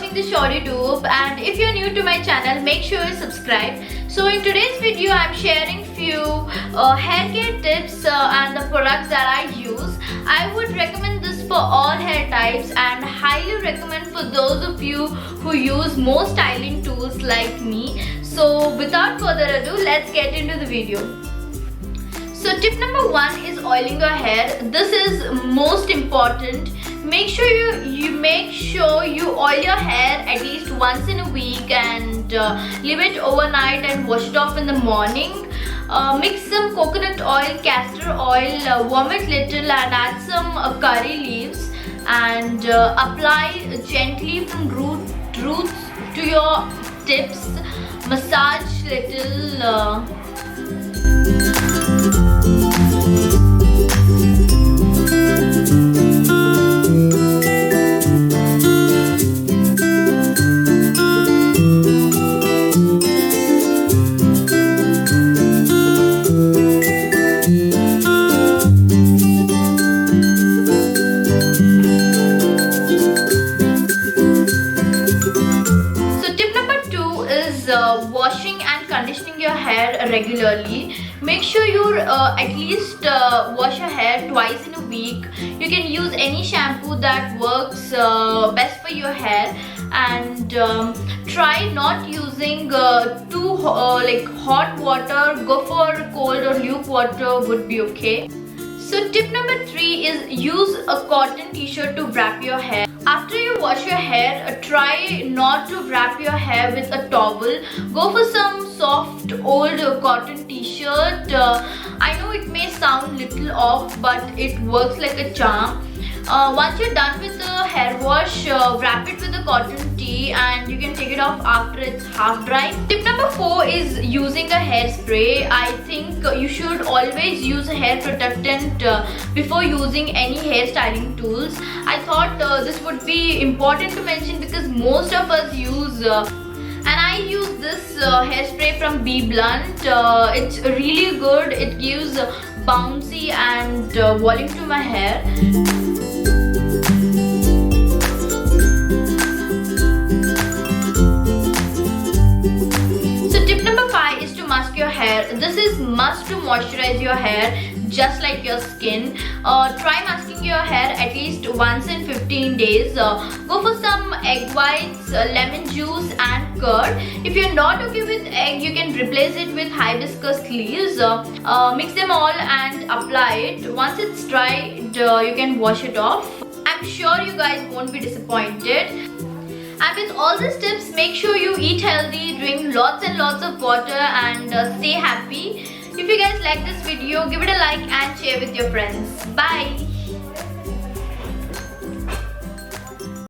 welcoming the Shorty Doowop, and if you're new to my channel, make sure you subscribe. So in today's video, I'm sharing few hair care tips and the products that I use. I would recommend this for all hair types and highly recommend for those of you who use more styling tools like me. So without further ado, let's get into the video. So tip number 1 is oiling your hair. This is most important. Make sure you oil your hair at least once in a week and leave it overnight and wash it off in the morning. Mix some coconut oil, castor oil, warm it little and add some curry leaves and apply gently from roots to your tips. Massage little. Washing and conditioning your hair regularly. Make sure you at least wash your hair twice in a week. You can use any shampoo that works best for your hair, and try not using too hot water. Go for cold or lukewarm water would be okay. So tip number 3 is use a cotton t-shirt to wrap your hair. After you wash your hair, try not to wrap your hair with a towel. Go for some soft old cotton t-shirt. I know it may sound little off, but it works like a charm. Once you're done with the hair wash, wrap it with a cotton tee and you can take it off after it's half dry. Tip number 4 is using a hairspray. I think you should always use a hair protectant before using any hair styling tools. I thought this would be important to mention because most of us use and I use this hairspray from Be Blunt. It's really good. It gives bouncy and volume to my hair. Mask your hair. This is must to moisturize your hair just like your skin. Try masking your hair at least once in 15 days. Go for some egg whites, lemon juice and curd. If you're not okay with egg, you can replace it with hibiscus leaves. Mix them all and apply it. Once it's dried, you can wash it off. I'm sure you guys won't be disappointed. And with all these tips, make sure you eat healthy, drink lots and lots of water and stay happy. If you guys like this video, give it a like and share with your friends. Bye!